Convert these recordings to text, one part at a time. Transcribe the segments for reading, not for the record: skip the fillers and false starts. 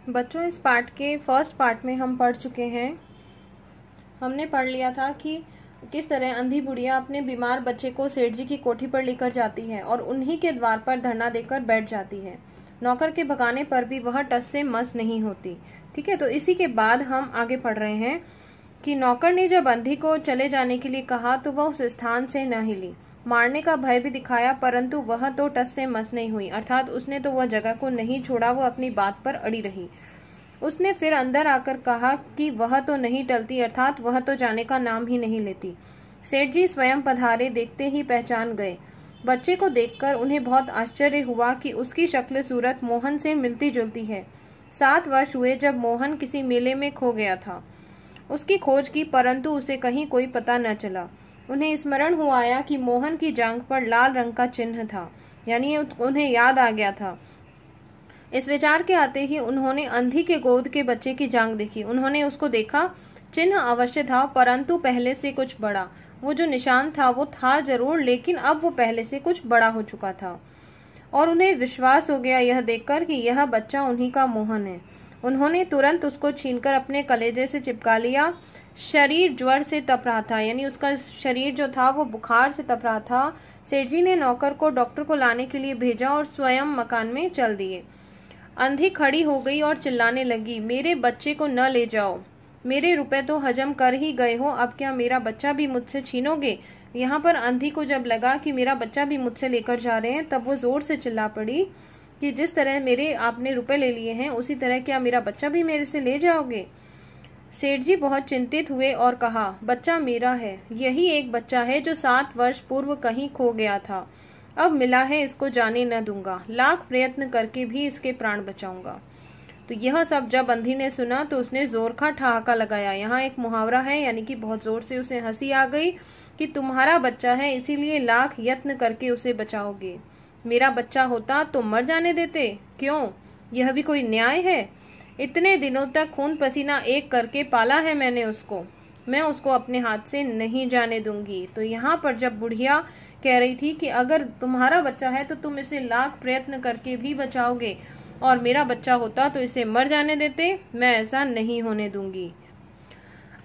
बच्चों, इस पार्ट के फर्स्ट पार्ट में हम पढ़ चुके हैं। हमने पढ़ लिया था कि किस तरह अंधी बुढ़िया अपने बीमार बच्चे को सेठ जी की कोठी पर लेकर जाती है और उन्हीं के द्वार पर धरना देकर बैठ जाती है। नौकर के भगाने पर भी वह टस से मस नहीं होती। ठीक है, तो इसी के बाद हम आगे पढ़ रहे हैं कि नौकर ने जब अंधी को चले जाने के लिए कहा तो वह उस स्थान से न हिली। मारने का भय भी दिखाया, परंतु वह तो टस से मस नहीं हुई, अर्थात उसने तो वह जगह को नहीं छोड़ा, वो अपनी बात पर अड़ी रही। उसने फिर अंदर आकर कहा कि वह तो नहीं टलती, अर्थात वह तो जाने का नाम ही नहीं लेती। सेठ जी स्वयं पधारे, देखते ही पहचान गए। बच्चे को देखकर उन्हें बहुत आश्चर्य हुआ कि उसकी शक्ल सूरत मोहन से मिलती जुलती है। 7 वर्ष हुए जब मोहन किसी मेले में खो गया था। उसकी खोज की, परंतु उसे कहीं कोई पता न चला। उन्हें स्मरण हो आया कि मोहन की जांघ पर लाल रंग का चिन्ह था, यानी उन्हें याद आ गया था। इस विचार के आते ही उन्होंने अंधी के गोद के बच्चे की जांघ देखी। उन्होंने उसको देखा, चिन्ह अवश्य था, परंतु पहले से कुछ बड़ा। वो जो निशान था वो था जरूर, लेकिन अब वो पहले से कुछ बड़ा हो चुका था और उन्हें विश्वास हो गया यह देखकर कि यह बच्चा उन्हीं का मोहन है। उन्होंने तुरंत उसको छीनकर अपने कलेजे से चिपका लिया। शरीर ज्वर से तप रहा था, यानी उसका शरीर जो था वो बुखार से तप रहा था। सेठ जी ने नौकर को डॉक्टर को लाने के लिए भेजा और स्वयं मकान में चल दिए। अंधी खड़ी हो गई और चिल्लाने लगी, मेरे बच्चे को न ले जाओ, मेरे रुपए तो हजम कर ही गए हो, अब क्या मेरा बच्चा भी मुझसे छीनोगे। यहाँ पर अंधी को जब लगा कि मेरा बच्चा भी मुझसे लेकर जा रहे हैं, तब वो जोर से चिल्ला पड़ी कि जिस तरह मेरे आपने रुपए ले लिए हैं, उसी तरह क्या मेरा बच्चा भी मेरे से ले जाओगे। सेठ जी बहुत चिंतित हुए और कहा, बच्चा मेरा है, यही एक बच्चा है जो 7 वर्ष पूर्व कहीं खो गया था। अब मिला है, इसको जाने न दूंगा, लाख प्रयत्न करके भी इसके प्राण बचाऊंगा। तो यह सब जब अंधी ने सुना तो उसने जोर का ठहाका लगाया। यहाँ एक मुहावरा है, यानी कि बहुत जोर से उसे हंसी आ गई कि तुम्हारा बच्चा है, इसीलिए लाख यत्न करके उसे बचाओगे। मेरा बच्चा होता तो मर जाने देते, क्यों, यह भी कोई न्याय है। इतने दिनों तक खून पसीना एक करके पाला है मैंने उसको, मैं उसको अपने हाथ से नहीं जाने दूंगी। तो यहाँ पर जब बुढ़िया कह रही थी कि अगर तुम्हारा बच्चा है तो तुम इसे लाख प्रयत्न करके भी बचाओगे, और मेरा बच्चा होता तो इसे मर जाने देते, मैं ऐसा नहीं होने दूंगी।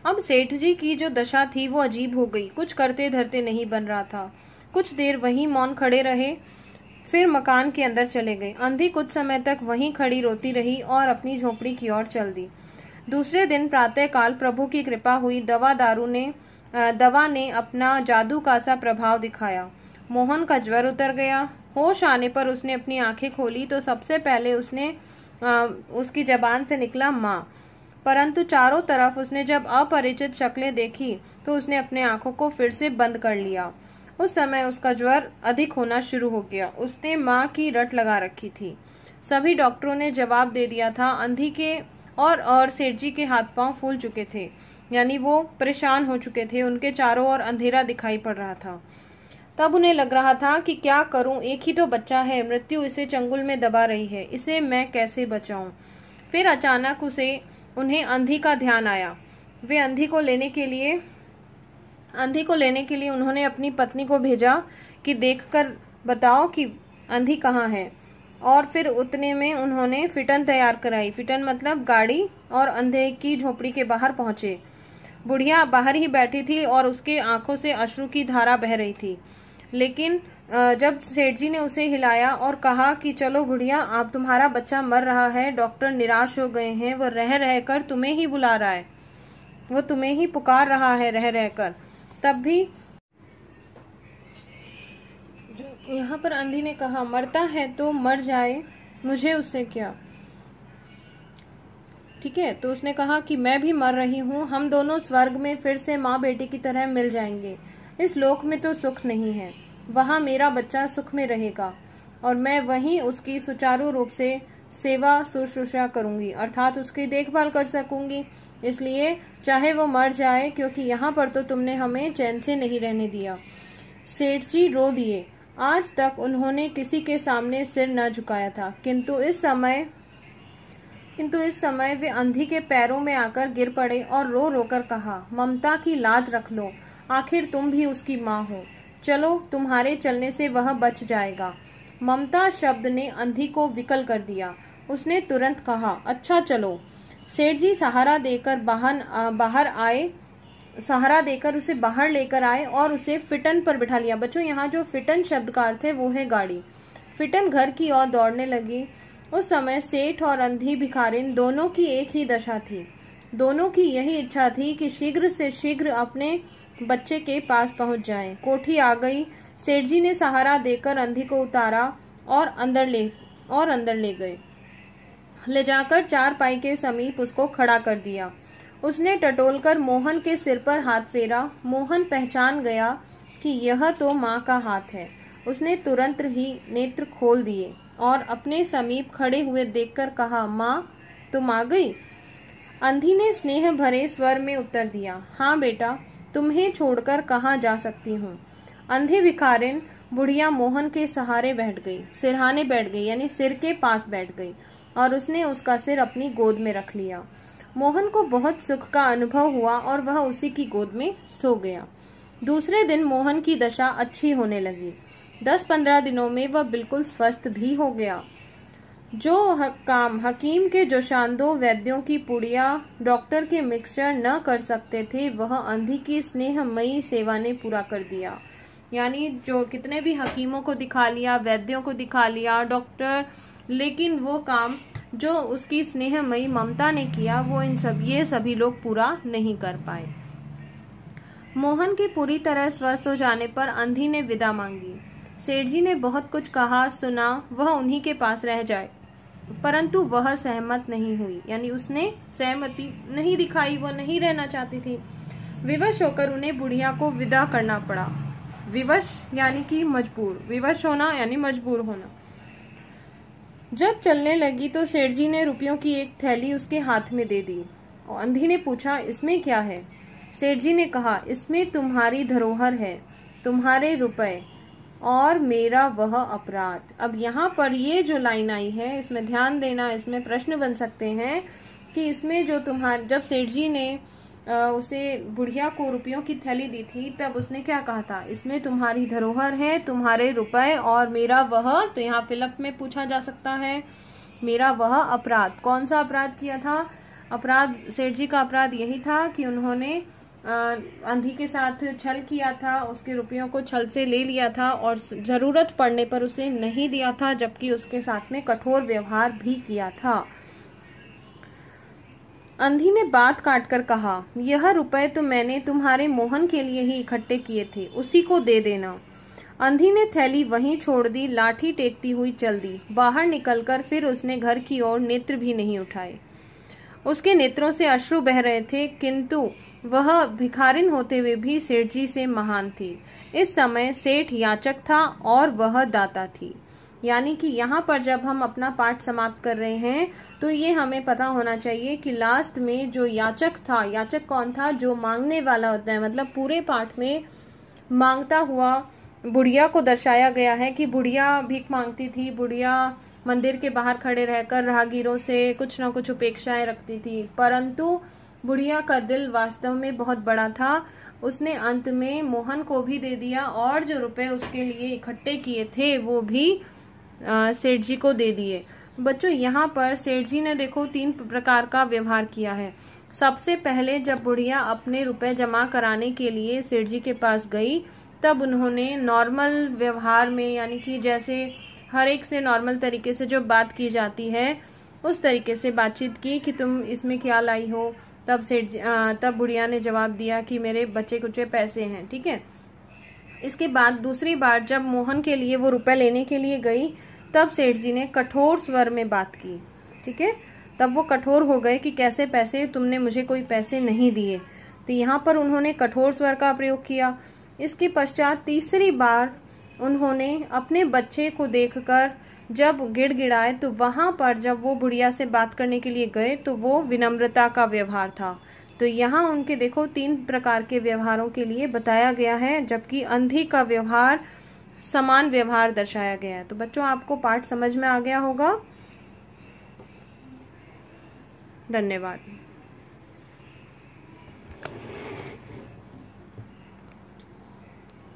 अब सेठ जी की जो दशा थी वो अजीब हो गई, कुछ करते धरते नहीं बन रहा था। कुछ देर वहीं मौन खड़े रहे, फिर मकान के अंदर चले गए। अंधी कुछ समय तक वहीं खड़ी रोती रही और अपनी झोपड़ी की ओर चल दी। दूसरे दिन प्रातः काल प्रभु की कृपा हुई, दवा ने अपना जादू का सा प्रभाव दिखाया। मोहन का ज्वर उतर गया। होश आने पर उसने अपनी आंखें खोली तो सबसे पहले उसकी जबान से निकला माँ, परंतु चारों तरफ उसने जब अपरिचित शक्लें देखी तो उसने अपने आंखों को फिर से बंद कर लिया। उस समय उसका ज्वर अधिक होना शुरू हो गया। उसने माँ की रट लगा रखी थी। सभी डॉक्टरों ने जवाब दे दिया था। अंधी के और सेठ जी के हाथ पांव फूल चुके थे, यानी वो परेशान हो चुके थे। उनके चारों ओर अंधेरा दिखाई पड़ रहा था। तब उन्हें लग रहा था कि क्या करूं, एक ही तो बच्चा है, मृत्यु इसे चंगुल में दबा रही है, इसे मैं कैसे बचाऊं। फिर अचानक उन्हें अंधी का ध्यान आया। वे अंधी को लेने के लिए उन्होंने अपनी पत्नी को भेजा कि देखकर बताओ कि अंधी कहाँ है, और फिर उतने में उन्होंने फिटन तैयार कराई। फिटन मतलब गाड़ी, और अंधे की झोपड़ी के बाहर पहुंचे। बुढ़िया बाहर ही बैठी थी और उसके आंखों से अश्रु की धारा बह रही थी। लेकिन जब सेठ जी ने उसे हिलाया और कहा कि चलो बुढ़िया, आप तुम्हारा बच्चा मर रहा है, डॉक्टर निराश हो गए हैं, वो रह रहकर तुम्हें ही बुला रहा है, वो तुम्हें ही पुकार रहा है रह रहकर, तब भी यहाँ पर अंधी ने कहा, मरता है तो मर जाए, मुझे उससे क्या। ठीक है, तो उसने कहा कि मैं भी मर रही हूँ, हम दोनों स्वर्ग में फिर से माँ बेटी की तरह मिल जाएंगे। इस लोक में तो सुख नहीं है, वहाँ मेरा बच्चा सुख में रहेगा और मैं वहीं उसकी सुचारू रूप से सेवा शुश्रूषा करूंगी, अर्थात उसकी देखभाल कर सकूंगी। इसलिए चाहे वो मर जाए, क्योंकि यहाँ पर तो तुमने हमें चैन से नहीं रहने दिया। सेठ जी रो दिए। आज तक उन्होंने किसी के सामने सिर न झुकाया था, किंतु इस समय वे अंधी के पैरों में आकर गिर पड़े और रो रोकर कहा, ममता की लाज रख लो, आखिर तुम भी उसकी माँ हो, चलो तुम्हारे चलने से वह बच जाएगा। ममता शब्द ने अंधी को विकल कर दिया। उसने तुरंत कहा, अच्छा चलो। सेठ जी सहारा देकर उसे बाहर लेकर आए और उसे फिटन पर बिठा लिया। बच्चों यहाँ जो फिटन शब्द का अर्थ है वो है गाड़ी। फिटन घर की ओर दौड़ने लगी। उस समय सेठ और अंधी भिखारिन दोनों की एक ही दशा थी। दोनों की यही इच्छा थी कि शीघ्र से शीघ्र अपने बच्चे के पास पहुंच जाएं। कोठी आ गई। सेठ जी ने सहारा देकर अंधी को उतारा और अंदर ले गए। ले जाकर चारपाई के समीप उसको खड़ा कर दिया। उसने टटोलकर मोहन के सिर पर हाथ फेरा। मोहन पहचान गया कि यह तो माँ का हाथ है। उसने तुरंत ही नेत्र खोल दिए और अपने समीप खड़े हुए देखकर कहा, माँ तुम आ गई? अंधी ने स्नेह भरे स्वर में उत्तर दिया, हाँ बेटा, तुम्हें छोड़कर कहाँ जा सकती हूँ। अंधी भिखारिन बुढ़िया मोहन के सिरहाने बैठ गई, यानी सिर के पास बैठ गई और उसने उसका सिर अपनी गोद में रख लिया। मोहन को बहुत सुख का अनुभव हुआ और वह उसी की गोद में सो गया। दूसरे दिन मोहन की दशा अच्छी होने लगी। 10-15 दिनों में वह बिल्कुल स्वस्थ भी हो गया। जो काम हकीम के जोशांदो, वैद्यों की पुड़िया, डॉक्टर के मिक्सचर न कर सकते थे, वह अंधी की स्नेहमयी सेवा ने पूरा कर दिया। यानी जो कितने भी हकीमों को दिखा लिया, वैद्यों को दिखा लिया, डॉक्टर, लेकिन वो काम जो उसकी स्नेहमयी ममता ने किया वो ये सभी लोग पूरा नहीं कर पाए। मोहन के पूरी तरह स्वस्थ हो जाने पर अंधी ने विदा मांगी। सेठ जी ने बहुत कुछ कहा सुना, वह उन्हीं के पास रह जाए, परंतु वह सहमत नहीं हुई, यानी उसने सहमति नहीं दिखाई, वह नहीं रहना चाहती थी। विवश होकर उन्हें बुढ़िया को विदा करना पड़ा। विवश यानी कि मजबूर, विवश होना यानी मजबूर होना। जब चलने लगी तो सेठ जी ने रुपयों की एक थैली उसके हाथ में दे दी और अंधी ने पूछा, इसमें क्या है? सेठ जी ने कहा, इसमें तुम्हारी धरोहर है, तुम्हारे रुपए और मेरा वह अपराध। अब यहाँ पर ये जो लाइन आई है इसमें ध्यान देना, इसमें प्रश्न बन सकते हैं कि इसमें जो जब सेठ जी ने उसे बुढ़िया को रुपयों की थैली दी थी तब उसने क्या कहा था, इसमें तुम्हारी धरोहर है, तुम्हारे रुपए और मेरा वह, तो यहाँ फिलअप में पूछा जा सकता है मेरा वह अपराध। कौन सा अपराध किया था? अपराध, सेठ जी का अपराध यही था कि उन्होंने अंधी के साथ छल किया था, उसके रुपयों को छल से ले लिया था और जरूरत पड़ने पर उसे नहीं दिया था, जबकि उसके साथ में कठोर व्यवहार भी किया था। अंधी ने बात काटकर कहा, यह रुपए तो मैंने तुम्हारे मोहन के लिए ही इकट्ठे किए थे, उसी को दे देना। अंधी ने थैली वहीं छोड़ दी, लाठी टेकती हुई चल दी। बाहर निकलकर फिर उसने घर की ओर नेत्र भी नहीं उठाए। उसके नेत्रों से अश्रु बह रहे थे, किंतु वह भिखारिन होते हुए भी सेठ जी से महान थी। इस समय सेठ याचक था और वह दाता थी। यानी कि यहाँ पर जब हम अपना पाठ समाप्त कर रहे हैं तो ये हमें पता होना चाहिए कि लास्ट में जो याचक था, याचक कौन था? जो मांगने वाला होता है। मतलब पूरे पाठ में मांगता हुआ बुढ़िया को दर्शाया गया है कि बुढ़िया भीख मांगती थी, बुढ़िया मंदिर के बाहर खड़े रहकर राहगीरों से कुछ न कुछ अपेक्षाएं रखती थी, परंतु बुढ़िया का दिल वास्तव में बहुत बड़ा था। उसने अंत में मोहन को भी दे दिया और जो रुपए उसके लिए इकट्ठे किए थे वो भी सेठ जी को दे दिए। बच्चों यहाँ पर सेठ जी ने देखो 3 प्रकार का व्यवहार किया है। सबसे पहले जब बुढ़िया अपने रुपए जमा कराने के लिए सेठ जी के पास गई तब उन्होंने नॉर्मल व्यवहार में, यानी कि जैसे हर एक से नॉर्मल तरीके से जो बात की जाती है उस तरीके से बातचीत की कि तुम इसमें क्या लाई हो। तब बुढ़िया ने जवाब दिया कि मेरे बचे कुचे पैसे हैं, ठीक है। इसके बाद दूसरी बार जब मोहन के लिए वो रुपए लेने के लिए गई तब सेठ जी ने कठोर स्वर में बात की, ठीक है। तब वो कठोर हो गए कि कैसे पैसे, तुमने मुझे कोई पैसे नहीं दिए। तो यहाँ पर उन्होंने कठोर स्वर का प्रयोग किया। इसके पश्चात तीसरी बार उन्होंने अपने बच्चे को देखकर जब गिड़गिड़ाए तो वहां पर जब वो बुढ़िया से बात करने के लिए गए तो वो विनम्रता का व्यवहार था। तो यहाँ उनके देखो 3 प्रकार के व्यवहारों के लिए बताया गया है, जबकि अंधी का व्यवहार समान व्यवहार दर्शाया गया है। तो बच्चों आपको पाठ समझ में आ गया होगा। धन्यवाद।